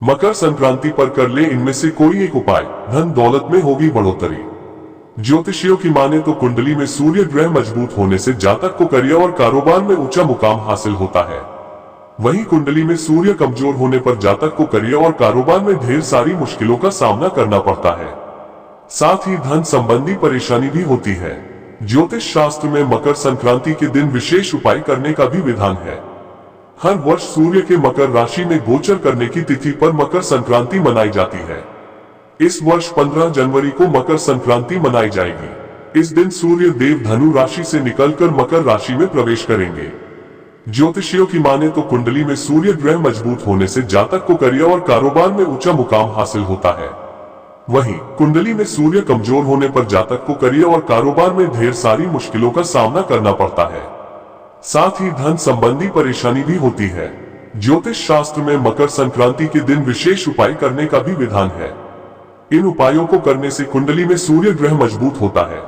मकर संक्रांति पर कर ले इनमें से कोई एक उपाय, धन दौलत में होगी बढ़ोतरी। ज्योतिषियों की माने तो कुंडली में सूर्य ग्रह मजबूत होने से जातक को करियर और कारोबार में ऊंचा मुकाम हासिल होता है। वहीं कुंडली में सूर्य कमजोर होने पर जातक को करियर और कारोबार में ढेर सारी मुश्किलों का सामना करना पड़ता है। साथ ही धन संबंधी परेशानी भी होती है। ज्योतिष शास्त्र में मकर संक्रांति के दिन विशेष उपाय करने का भी विधान है। हर वर्ष सूर्य के मकर राशि में गोचर करने की तिथि पर मकर संक्रांति मनाई जाती है। इस वर्ष 15 जनवरी को मकर संक्रांति मनाई जाएगी। इस दिन सूर्य देव धनु राशि से निकलकर मकर राशि में प्रवेश करेंगे। ज्योतिषियों की माने तो कुंडली में सूर्य ग्रह मजबूत होने से जातक को करियर और कारोबार में ऊंचा मुकाम हासिल होता है। वहीं कुंडली में सूर्य कमजोर होने पर जातक को करियर और कारोबार में ढेर सारी मुश्किलों का सामना करना पड़ता है। साथ ही धन संबंधी परेशानी भी होती है। ज्योतिष शास्त्र में मकर संक्रांति के दिन विशेष उपाय करने का भी विधान है। इन उपायों को करने से कुंडली में सूर्य ग्रह मजबूत होता है।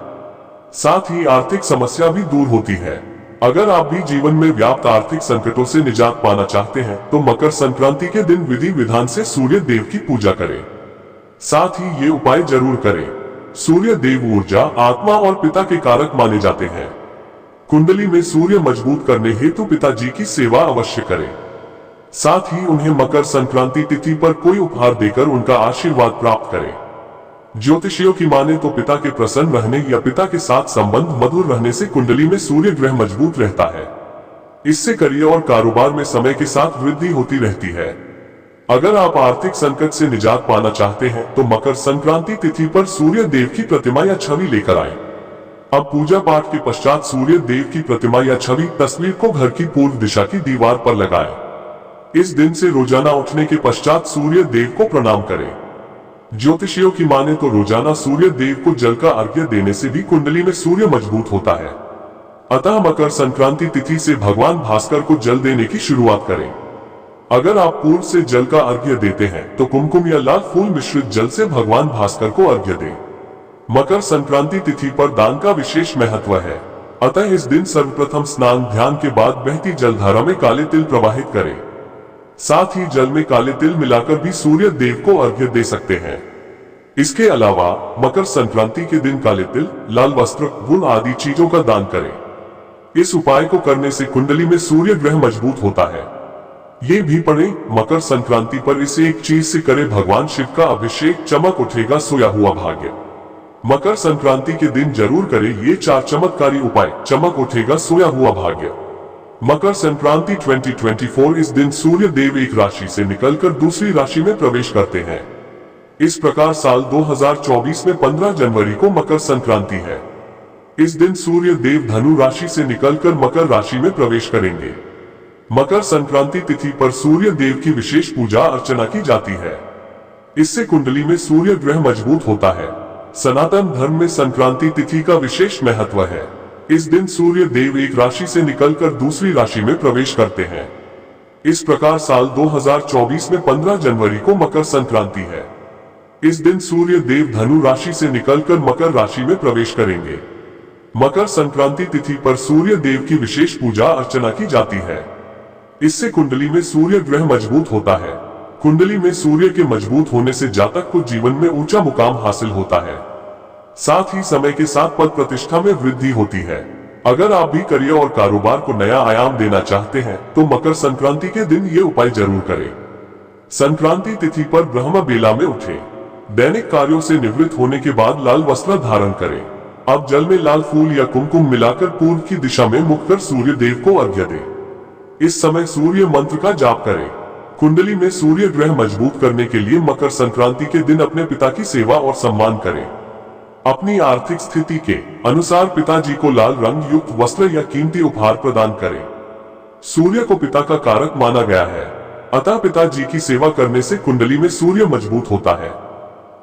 साथ ही आर्थिक समस्या भी दूर होती है। अगर आप भी जीवन में व्याप्त आर्थिक संकटों से निजात पाना चाहते हैं तो मकर संक्रांति के दिन विधि विधान से सूर्य देव की पूजा करें। साथ ही ये उपाय जरूर करें। सूर्य देव ऊर्जा, आत्मा और पिता के कारक माने जाते हैं। कुंडली में सूर्य मजबूत करने हेतु पिताजी की सेवा अवश्य करें। साथ ही उन्हें मकर संक्रांति तिथि पर कोई उपहार देकर उनका आशीर्वाद प्राप्त करें। ज्योतिषियों की माने तो पिता के प्रसन्न रहने या पिता के साथ संबंध मधुर रहने से कुंडली में सूर्य ग्रह मजबूत रहता है। इससे करियर और कारोबार में समय के साथ वृद्धि होती रहती है। अगर आप आर्थिक संकट से निजात पाना चाहते हैं तो मकर संक्रांति तिथि पर सूर्य देव की प्रतिमा या छवि लेकर आएं। अब पूजा पाठ के पश्चात सूर्य देव की प्रतिमा या छवि तस्वीर को घर की पूर्व दिशा की दीवार पर लगाएं। इस दिन से रोजाना उठने के पश्चात सूर्य देव को प्रणाम करें। ज्योतिषियों की माने तो रोजाना सूर्य देव को जल का अर्घ्य देने से भी कुंडली में सूर्य मजबूत होता है। अतः मकर संक्रांति तिथि से भगवान भास्कर को जल देने की शुरुआत करें। अगर आप पूर्व से जल का अर्घ्य देते हैं तो कुमकुम या लाल फूल मिश्रित जल से भगवान भास्कर को अर्घ्य दें। मकर संक्रांति तिथि पर दान का विशेष महत्व है। अतः इस दिन सर्वप्रथम स्नान ध्यान के बाद बहती जलधारा में काले तिल प्रवाहित करें। साथ ही जल में काले तिल मिलाकर भी सूर्य देव को अर्घ्य दे सकते हैं। इसके अलावा मकर संक्रांति के दिन काले तिल, लाल वस्त्र, गुड़ आदि चीजों का दान करें। इस उपाय को करने से कुंडली में सूर्य ग्रह मजबूत होता है। ये भी पढ़े, मकर संक्रांति पर इसे एक चीज से करे भगवान शिव का अभिषेक, चमक उठेगा सोया हुआ भाग्य। मकर संक्रांति के दिन जरूर करें ये 4 चमत्कारी उपाय, चमक उठेगा सोया हुआ भाग्य। मकर संक्रांति 2024 इस दिन सूर्य देव एक राशि से निकलकर दूसरी राशि में प्रवेश करते हैं। इस प्रकार साल 2024 में 15 जनवरी को मकर संक्रांति है। इस दिन सूर्य देव धनु राशि से निकलकर मकर राशि में प्रवेश करेंगे। मकर संक्रांति तिथि पर सूर्य देव की विशेष पूजा अर्चना की जाती है। इससे कुंडली में सूर्य ग्रह मजबूत होता है। सनातन धर्म में संक्रांति तिथि का विशेष महत्व है। इस दिन सूर्य देव एक राशि से निकलकर दूसरी राशि में प्रवेश करते हैं। इस प्रकार साल 2024 में 15 जनवरी को मकर संक्रांति है। इस दिन सूर्य देव धनु राशि से निकलकर मकर राशि में प्रवेश करेंगे। मकर संक्रांति तिथि पर सूर्य देव की विशेष पूजा अर्चना की जाती है। इससे कुंडली में सूर्य ग्रह मजबूत होता है। कुंडली में सूर्य के मजबूत होने से जातक को जीवन में ऊंचा मुकाम हासिल होता है। साथ ही समय के साथ पद प्रतिष्ठा में वृद्धि होती है। अगर आप भी करियर और कारोबार को नया आयाम देना चाहते हैं तो मकर संक्रांति के दिन ये उपाय जरूर करें। संक्रांति तिथि पर ब्रह्म बेला में उठें। दैनिक कार्यों से निवृत्त होने के बाद लाल वस्त्र धारण करें। अब जल में लाल फूल या कुमकुम मिलाकर पूर्व की दिशा में मुख कर सूर्य देव को अर्घ्य दें। इस समय सूर्य मंत्र का जाप करें। कुंडली में सूर्य ग्रह मजबूत करने के लिए मकर संक्रांति के दिन अपने पिता की सेवा और सम्मान करें। अपनी आर्थिक स्थिति के अनुसार पिताजी को लाल रंग युक्त वस्त्र या कीमती उपहार प्रदान करें। सूर्य को पिता का कारक माना गया है, अतः पिताजी की सेवा करने से कुंडली में सूर्य मजबूत होता है।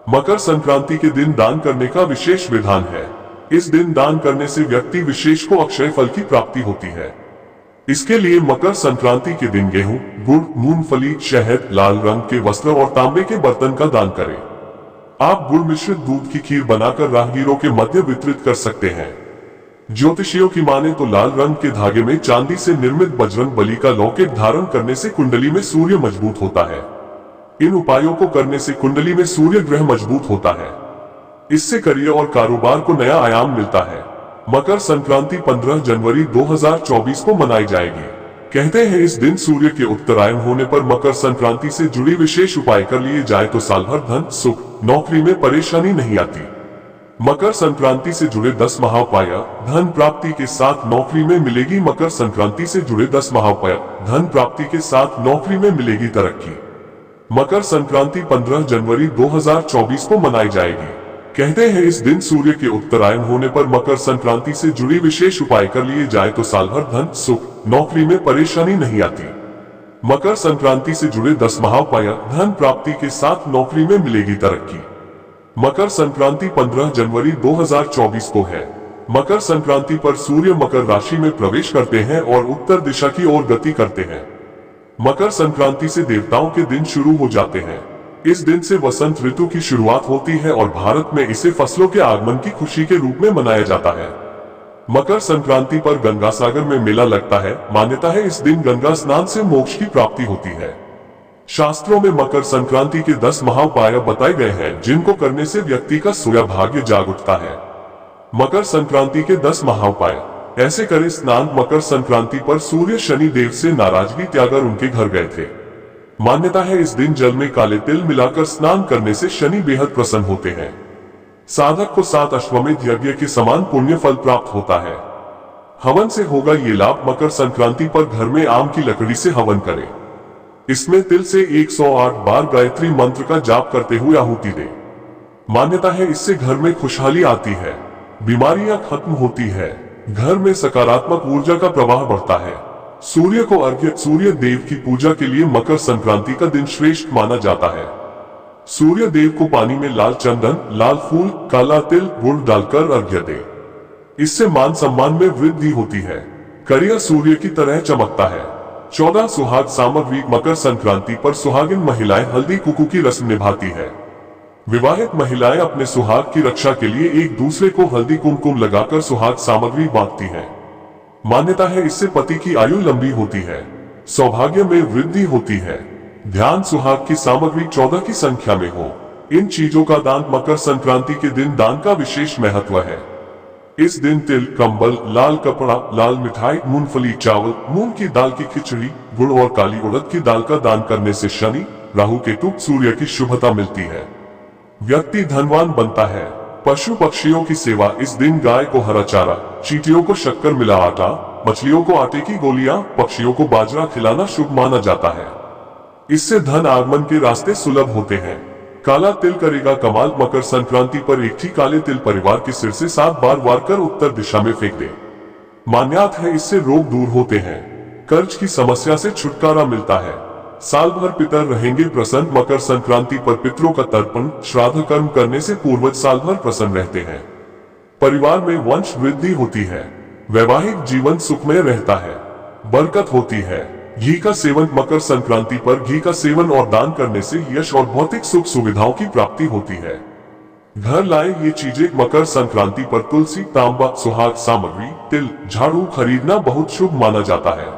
मकर संक्रांति के दिन दान करने का विशेष विधान है। इस दिन दान करने से व्यक्ति विशेष को अक्षय फल की प्राप्ति होती है। इसके लिए मकर संक्रांति के दिन गेहूं, गुड़, मूंगफली, शहद, लाल रंग के वस्त्र और तांबे के बर्तन का दान करें। आप गुड़ मिश्रित दूध की खीर बनाकर राहगीरों के मध्य वितरित कर सकते हैं। ज्योतिषियों की माने तो लाल रंग के धागे में चांदी से निर्मित बजरंग बली का लॉकेट धारण करने से कुंडली में सूर्य मजबूत होता है। इन उपायों को करने से कुंडली में सूर्य ग्रह मजबूत होता है। इससे करियर और कारोबार को नया आयाम मिलता है। मकर संक्रांति 15 जनवरी 2024 को मनाई जाएगी। कहते हैं इस दिन सूर्य के उत्तरायण होने पर मकर संक्रांति से जुड़ी विशेष उपाय कर लिए जाए तो साल भर धन, सुख, नौकरी में परेशानी नहीं आती। मकर संक्रांति से जुड़े 10 महाउपाय। धन प्राप्ति के साथ नौकरी में मिलेगी। मकर संक्रांति से जुड़े 10 महाउपाय। धन प्राप्ति के साथ नौकरी में मिलेगी तरक्की। मकर संक्रांति 15 जनवरी 2024 को मनाई जाएगी। कहते हैं इस दिन सूर्य के उत्तरायण होने पर मकर संक्रांति से जुड़ी विशेष उपाय कर लिए जाए तो साल भर धन, सुख, नौकरी में परेशानी नहीं आती। मकर संक्रांति से जुड़े 10 महाउपाय। धन प्राप्ति के साथ नौकरी में मिलेगी तरक्की। मकर संक्रांति 15 जनवरी 2024 को है। मकर संक्रांति पर सूर्य मकर राशि में प्रवेश करते हैं और उत्तर दिशा की ओर गति करते हैं। मकर संक्रांति से देवताओं के दिन शुरू हो जाते हैं। इस दिन से वसंत ऋतु की शुरुआत होती है और भारत में इसे फसलों के आगमन की खुशी के रूप में मनाया जाता है। मकर संक्रांति पर गंगा सागर में मेला लगता है। मान्यता है इस दिन गंगा स्नान से मोक्ष की प्राप्ति होती है। शास्त्रों में मकर संक्रांति के 10 महाउपाय बताए गए हैं जिनको करने से व्यक्ति का सोया भाग्य जाग उठता है। मकर संक्रांति के 10 महाउपाय। ऐसे करें स्नान। मकर संक्रांति पर सूर्य शनि देव से नाराजगी त्यागर उनके घर गए थे। मान्यता है इस दिन जल में काले तिल मिलाकर स्नान करने से शनि बेहद प्रसन्न होते हैं। साधक को 7 अश्वमेध यज्ञ के समान पुण्य फल प्राप्त होता है। हवन से होगा ये लाभ। मकर संक्रांति पर घर में आम की लकड़ी से हवन करें। इसमें तिल से 108 बार गायत्री मंत्र का जाप करते हुए आहुति दें। मान्यता है इससे घर में खुशहाली आती है, बीमारियां खत्म होती है, घर में सकारात्मक ऊर्जा का प्रवाह बढ़ता है। सूर्य को अर्घ्य। सूर्य देव की पूजा के लिए मकर संक्रांति का दिन श्रेष्ठ माना जाता है। सूर्य देव को पानी में लाल चंदन, लाल फूल, काला तिल, गुड़ डालकर अर्घ्य दे। इससे मान सम्मान में वृद्धि होती है। करियर सूर्य की तरह चमकता है। 14 सुहाग सामग्री। मकर संक्रांति पर सुहागिन महिलाएं हल्दी कुकू की रस्म निभाती है। विवाहित महिलाएं अपने सुहाग की रक्षा के लिए एक दूसरे को हल्दी कुमकुम लगाकर सुहाग सामग्री बांटती हैं। मान्यता है इससे पति की आयु लंबी होती है, सौभाग्य में वृद्धि होती है। ध्यान सुहाग की सामग्री 14 की संख्या में हो। इन चीजों का दान। मकर संक्रांति के दिन दान का विशेष महत्व है। इस दिन तिल, कंबल, लाल कपड़ा, लाल मिठाई, मूंगफली, चावल, मूंग की दाल की खिचड़ी, गुड़ और काली उड़द की दाल का दान करने से शनि, राहु, केतु, सूर्य की शुभता मिलती है। व्यक्ति धनवान बनता है। पशु पक्षियों की सेवा। इस दिन गाय को हरा चारा, चींटियों को शक्कर मिला आटा, मछलियों को आटे की गोलियां, पक्षियों को बाजरा खिलाना शुभ माना जाता है। इससे धन आगमन के रास्ते सुलभ होते हैं। काला तिल करेगा कमाल। मकर संक्रांति पर एक ही काले तिल परिवार के सिर से 7 बार वार कर उत्तर दिशा में फेंक दे। मान्यता है इससे रोग दूर होते हैं, कर्ज की समस्या से छुटकारा मिलता है, साल भर पितर रहेंगे प्रसन्न। मकर संक्रांति पर पितरों का तर्पण, श्राद्ध कर्म करने से पूर्वज साल भर प्रसन्न रहते हैं। परिवार में वंश वृद्धि होती है। वैवाहिक जीवन सुखमय रहता है, बरकत होती है। घी का सेवन। मकर संक्रांति पर घी का सेवन और दान करने से यश और भौतिक सुख सुविधाओं की प्राप्ति होती है। घर लाए ये चीजें। मकर संक्रांति पर तुलसी, तांबा, सुहाग सामग्री, तिल, झाड़ू खरीदना बहुत शुभ माना जाता है।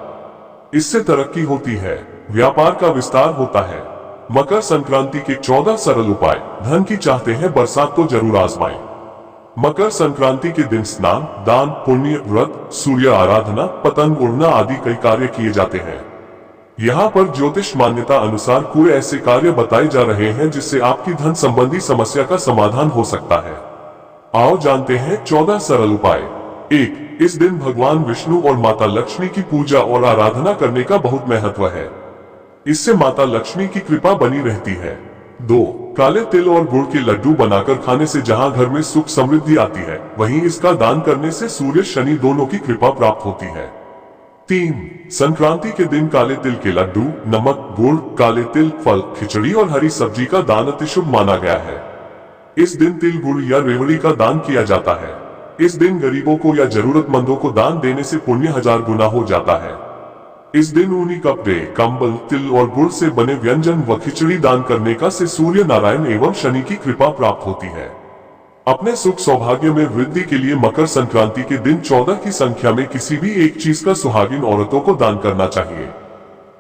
इससे तरक्की होती है, व्यापार का विस्तार होता है। मकर संक्रांति के 14 सरल उपाय। धन की चाहते हैं बरसात तो जरूर आजमाएं। मकर संक्रांति के दिन स्नान, दान, पुण्य, व्रत, सूर्य आराधना, पतंग उड़ना आदि कई कार्य किए जाते हैं। यहाँ पर ज्योतिष मान्यता अनुसार कोई ऐसे कार्य बताए जा रहे हैं जिससे आपकी धन संबंधी समस्या का समाधान हो सकता है। आओ जानते हैं 14 सरल उपाय। 1. इस दिन भगवान विष्णु और माता लक्ष्मी की पूजा और आराधना करने का बहुत महत्व है। इससे माता लक्ष्मी की कृपा बनी रहती है। 2. काले तिल और गुड़ के लड्डू बनाकर खाने से जहां घर में सुख समृद्धि आती है, वहीं इसका दान करने से सूर्य शनि दोनों की कृपा प्राप्त होती है। 3. संक्रांति के दिन काले तिल के लड्डू, नमक, गुड़, काले तिल, फल, खिचड़ी और हरी सब्जी का दान अति शुभ माना गया है। इस दिन तिल, गुड़ या रेवड़ी का दान किया जाता है। इस दिन गरीबों को या जरूरतमंदों को दान देने से पुण्य 1000 गुना हो जाता है। इस दिन ऊनी कपड़े, कंबल, तिल और गुड़ से बने व्यंजन व खिचड़ी दान करने का से सूर्य नारायण एवं शनि की कृपा प्राप्त होती है। अपने सुख सौभाग्य में वृद्धि के लिए मकर संक्रांति के दिन 14 की संख्या में किसी भी एक चीज का सुहागिन औरतों को दान करना चाहिए।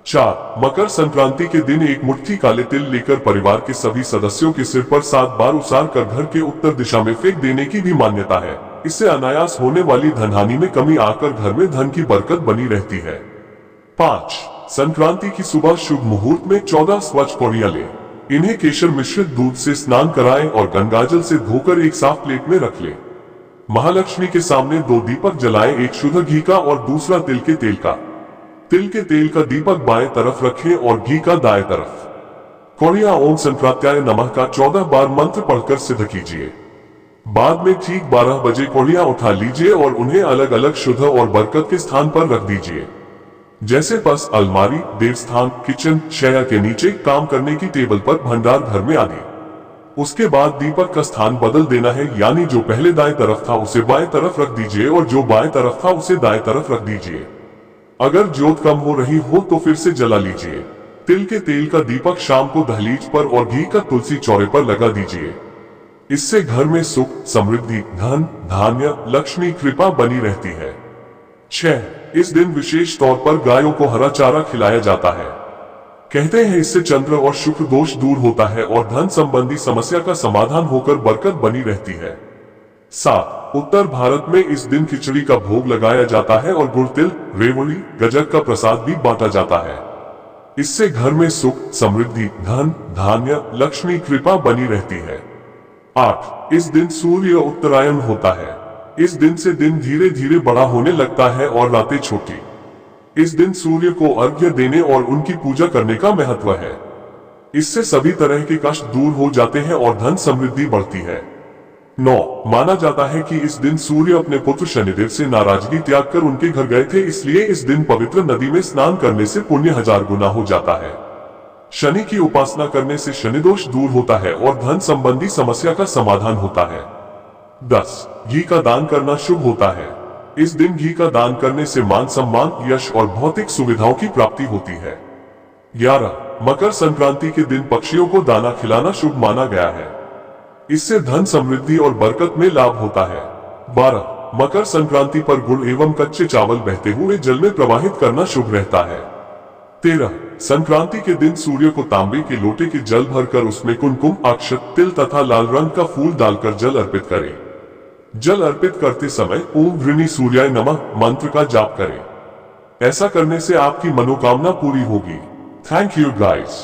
4. मकर संक्रांति के दिन एक मुट्ठी काले तिल लेकर परिवार के सभी सदस्यों के सिर पर 7 बार उसार कर घर के उत्तर दिशा में फेंक देने की भी मान्यता है। इससे अनायास होने वाली धनहानि में कमी आकर घर में धन की बरकत बनी रहती है। 5. संक्रांति की सुबह शुभ मुहूर्त में 14 स्वच्छ कौड़ियां लें। इन्हें केशर मिश्रित दूध से स्नान कराएं और गंगाजल से धोकर एक साफ प्लेट में रख लें। महालक्ष्मी के सामने 2 दीपक जलाएं, एक शुद्ध घी का और दूसरा तिल के तेल का। तिल के तेल का दीपक बाएं तरफ रखें और घी का दाएं तरफ। कौड़ियां ओम संक्रांत्याय नमः का 14 बार मंत्र पढ़कर सिद्ध कीजिए। बाद में ठीक 12 बजे कौड़ियां उठा लीजिए और उन्हें अलग अलग शुद्ध और बरकत के स्थान पर रख दीजिए, जैसे बस, अलमारी, देवस्थान, किचन, शैया के नीचे, काम करने की टेबल पर, भंडार घर में आदि। उसके बाद दीपक का स्थान बदल देना है, यानी जो पहले दाएं तरफ था उसे बाएं तरफ रख दीजिए और जो बाएं तरफ था उसे दाएं तरफ रख दीजिए। अगर ज्योत कम हो रही हो तो फिर से जला लीजिए। तिल के तेल का दीपक शाम को दहलीज पर और घी का तुलसी चौरे पर लगा दीजिए। इससे घर में सुख, समृद्धि, धन, धान्य, लक्ष्मी कृपा बनी रहती है। 6. इस दिन विशेष तौर पर गायों को हरा चारा खिलाया जाता है। कहते हैं इससे चंद्र और शुक्र दोष दूर होता है और धन संबंधी समस्या का समाधान होकर बरकत बनी रहती है। 7. उत्तर भारत में इस दिन खिचड़ी का भोग लगाया जाता है और गुड़, तिल, रेवड़ी, गज्जक का प्रसाद भी बांटा जाता है। इससे घर में सुख, समृद्धि, धन, धान्य, लक्ष्मी कृपा बनी रहती है। 8. इस दिन सूर्य उत्तरायण होता है। इस दिन से दिन धीरे धीरे बड़ा होने लगता है और रातें छोटी। इस दिन सूर्य को अर्घ्य देने और उनकी पूजा करने का महत्व है। इससे सभी तरह के कष्ट दूर हो जाते हैं और धन समृद्धि बढ़ती है। 9. माना जाता है कि इस दिन सूर्य अपने पुत्र शनिदेव से नाराजगी त्याग कर उनके घर गए थे, इसलिए इस दिन पवित्र नदी में स्नान करने से पुण्य 1000 गुना हो जाता है। शनि की उपासना करने से शनि दोष दूर होता है और धन संबंधी समस्या का समाधान होता है। 10. घी का दान करना शुभ होता है। इस दिन घी का दान करने से मान सम्मान, यश और भौतिक सुविधाओं की प्राप्ति होती है। 11. मकर संक्रांति के दिन पक्षियों को दाना खिलाना शुभ माना गया है। इससे धन समृद्धि और बरकत में लाभ होता है। 12. मकर संक्रांति पर गुड़ एवं कच्चे चावल बहते हुए जल में प्रवाहित करना शुभ रहता है। 13. संक्रांति के दिन सूर्य को तांबे के लोटे के जल भरकर उसमें कुमकुम, अक्षत, तिल तथा लाल रंग का फूल डालकर जल अर्पित करें। जल अर्पित करते समय ओम घृणी सूर्याय नमः मंत्र का जाप करें। ऐसा करने से आपकी मनोकामना पूरी होगी। Thank you guys.